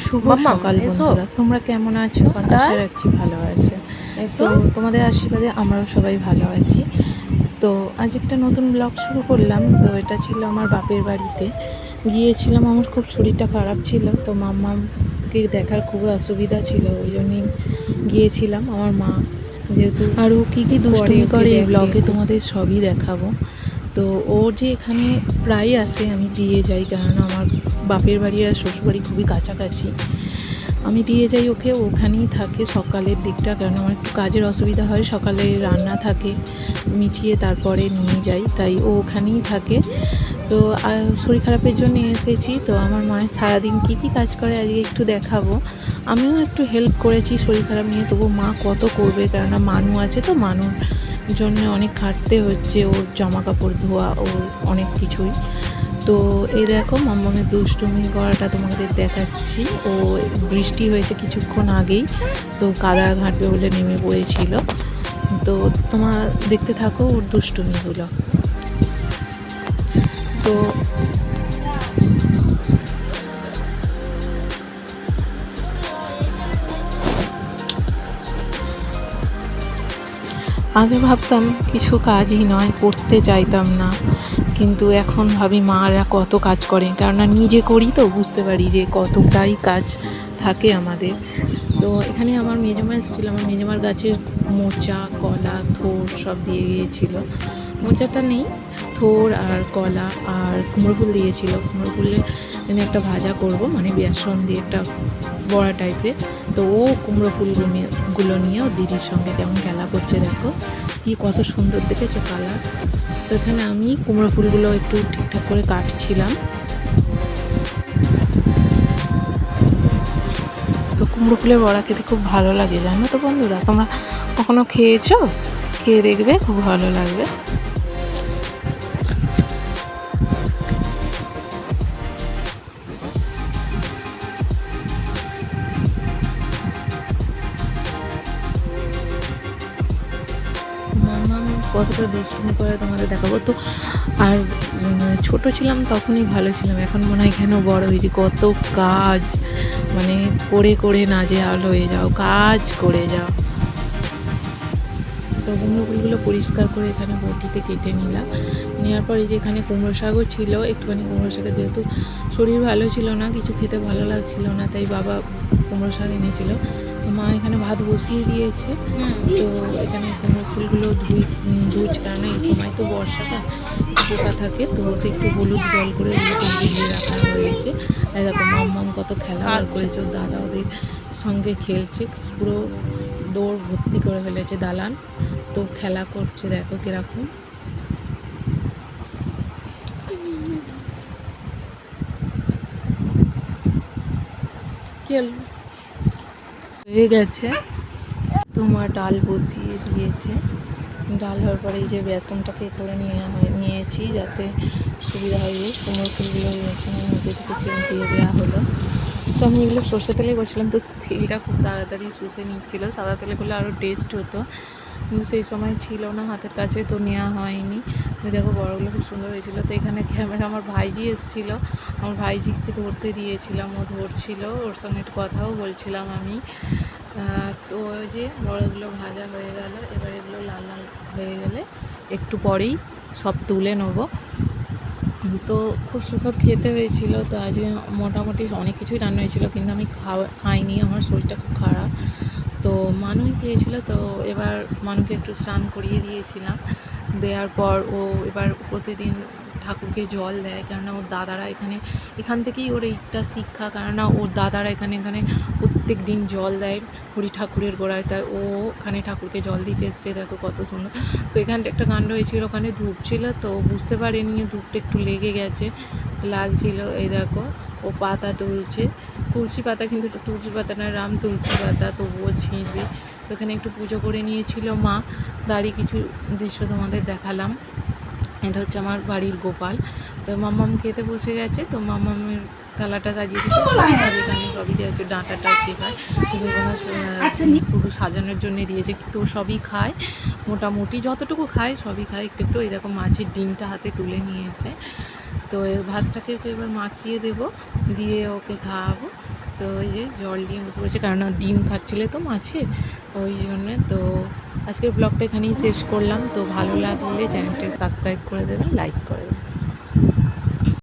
শুভ মাম্মাম সকাল এসো। বন্ধুরা, তোমরা কেমন আছো? ডাল আশা রাখছি ভালো আছো। তো এসো। তোমাদের আশীর্বাদে আমরাও সবাই ভালো আছি। তো আজ একটা নতুন ব্লগ শুরু করলাম। তো এটা ছিল আমার বাপের বাড়িতে গিয়েছিলাম। আমার খুব শরীরটা খারাপ ছিল, তো মাম্মামকে দেখার খুব অসুবিধা ছিল, ওই জন্যই গিয়েছিলাম। আমার মা যেহেতু আরও কী কী দুষ্টুমি করে এই ব্লগে তোমাদের সবই দেখাবো। তো ও যে এখানে প্রায় আসে, আমি দিয়ে যাই, কারণ আমার বাপের বাড়ি আর শ্বশুরবাড়ি খুবই কাছাকাছি। আমি দিয়ে যাই ওকে, ওখানেই থাকে সকালের দিকটা, কারণ আমার একটু কাজের অসুবিধা হয়, সকালে রান্না থাকে মিটিয়ে তারপরে নিয়ে যাই, তাই ও ওখানেই থাকে। তো শরীর খারাপের জন্য এসেছি। তো আমার মায়ের সারাদিন কী কী কাজ করে আজকে একটু দেখাবো। আমিও একটু হেল্প করেছি শরীর খারাপ নিয়ে, তবু মা কত করবে, কেননা মানু আছে, তো মানুর জন্য অনেক খাটতে হচ্ছে, ওর জামা কাপড় ধোয়া, ওর অনেক কিছুই। তো এই দেখো মাম্মামের দুষ্টুমি করাটা তোমাদের দেখাচ্ছি। ও বৃষ্টি হয়েছে কিছুক্ষণ আগেই, তো কাদা ঘাঁটবে বলে নেমে পড়েছিল। তো তোমার দেখতে থাকো ওর দুষ্টুমিগুলো। তো আগে ভাবতাম কিছু কাজই নয়, করতে চাইতাম না, কিন্তু এখন ভাবি মারা কত কাজ করেন, কেননা নিজে করি তো বুঝতে পারি যে কতটাই কাজ থাকে আমাদের। তো এখানে আমার মেজমা এসেছিল, আমার মেজমার গাছের মোচা, কলা, থোর সব দিয়ে গিয়েছিল। মোচাটা নেই, থোর আর কলা আর কুমড়ো ফুল দিয়েছিল। কুমড়ো ফুলে এনে একটা ভাজা করব, মানে বেসন দিয়ে একটা বড়া টাইপের। তো ও কুমড়ো ফুলগুলো নিয়ে ও দিদির সঙ্গে কেমন খেলা করছে, দেখো কি কত সুন্দর দেখেছো কালার। তো এখানে আমি কুমড়ো ফুলগুলো একটু ঠিকঠাক করে কাটছিলাম। তো কুমড়ো ফুলের বড়া খেতে খুব ভালো লাগে, জানো তো বন্ধুরা? তোমরা কখনো খেয়েছো? খেয়ে দেখবে, খুব ভালো লাগবে। মামা কতটা দুষ্টুমি করে তোমাদের দেখাবো। তো আর ছোট ছিলাম তখনই ভালো ছিলাম, এখন মনে হয় কেন বড় হয়েছি, কত কাজ, মানে করে করে নাজেহাল হয়ে যাও, কাজ করে যাও। তো কুমড়ো ফুলগুলো পরিষ্কার করে এখানে বটিতে কেটে নিলাম। নেওয়ার পর এই যে এখানে কুমড়ো শাকও ছিল, একটুখানি কুমড়ো শাকের, যেহেতু শরীর ভালো ছিল না, কিছু খেতে ভালো লাগছিল না, তাই বাবা কুমড়ো শাক এনেছিল। তো মা এখানে ভাত বসিয়ে দিয়েছে। তো এখানে কুমড়ো ফুলগুলো ধুচ্ছে, কারণ এই সময় তো বর্ষাটা পোকা থাকে, তো ওতে একটু হলুদ জল করে ওগুলোকে ভিজিয়ে রাখা হয়েছে। আর দেখো মাম কত খেলা বার করেছে, ওর দাদা ওদের সঙ্গে খেলছে, পুরো দৌড় ভর্তি করে ফেলেছে দালান। তো খেলা করছে, দেখো কিরকম। হয়ে গেছে, তোমার ডাল বসিয়ে দিয়েছে। ডাল হওয়ার পরে এই যে বেসনটাকে করে নিয়েছি, যাতে সুবিধা হয়। কুমড়ো ফুলগুলো বেসনের মধ্যে থেকে দিয়ে দেওয়া হলো। তো আমি এগুলো সর্ষে তেলে করছিলাম, তো তেলটা খুব তাড়াতাড়ি শুষে নিচ্ছিল। সাদা তেলে করলে আরও টেস্ট হতো, কিন্তু সেই সময় ছিল না হাতের কাছে, তো নেওয়া হয়নি। দেখো বড়গুলো খুব সুন্দর হয়েছিল। তো এখানে ক্যামেরা আমার ভাইজি এসেছিলো, আমার ভাইজিকে ধরতে দিয়েছিলাম, ও ধরছিল, ওর সঙ্গে একটু কথাও বলছিলাম আমি। তো ওই যে বড়গুলো ভাজা হয়ে গেল, এবার এগুলো লাল লাল হয়ে গেলে একটু পরেই সব তুলে নেবো। তো খুব সুন্দর খেতে হয়েছিল। তো আজকে মোটামুটি অনেক কিছুই রান্না হয়েছিল, কিন্তু আমি খাইনি, আমার শরীরটা খুব খারাপ। তো মানুই খেয়েছিল। তো এবার মানুকে একটু স্নান করিয়ে দিয়েছিলাম, দেওয়ার পর ও এবার প্রতিদিন ঠাকুরকে জল দেয়, কেননা ওর দাদারা এখান থেকেই ওর এইটা শিক্ষা, কেননা ওর দাদারা এখানে প্রত্যেক দিন জল দেয় হরি ঠাকুরের গোড়ায়, তাই ও ওখানে ঠাকুরকে জল দিতে এসছে। দেখো কত সুন্দর। তো এখানটা একটা কাণ্ড হয়েছিল, ওখানে ধূপ ছিল, তো বুঝতে পারিনি ধূপটা একটু লেগে গেছে, লাগছিল। এই দেখো ও পাতা তুলছে, তুলসী পাতা, কিন্তু একটু তুলসী পাতা না, রাম তুলসী পাতা, তবুও ছিঁড়বে। তো এখানে একটু পুজো করে নিয়েছিল মা, দাঁড়িয়ে কিছু দৃশ্য তোমাদের দেখালাম। এটা হচ্ছে আমার বাড়ির গোপাল। তো মাম্মাম খেতে বসে গেছে, তো মাম্মামের থালাটা সাজিয়ে দিতে এখানে সবই দেওয়া হচ্ছে, ডাঁটাটা শেখায় শুধু সাজানোর জন্য দিয়েছে, কিন্তু সবই খায়, মোটামুটি যতটুকু খায় সবই খায়, একটু একটু। এই দেখো মাছের ডিমটা হাতে তুলে নিয়েছে। তো ভাতটাকে ওকে এবার মাখিয়ে দেবো, দিয়ে ওকে খাওয়াবো। তো ওই যে জল নিয়ে বসে পড়েছে, কারণ ডিম খাচ্ছিলে তো মাছে, ওই জন্যে। তো আজকের ব্লগটা এখানেই শেষ করলাম। তো ভালো লাগলে চ্যানেলটা সাবস্ক্রাইব করে দেবেন, লাইক করে দেবেন।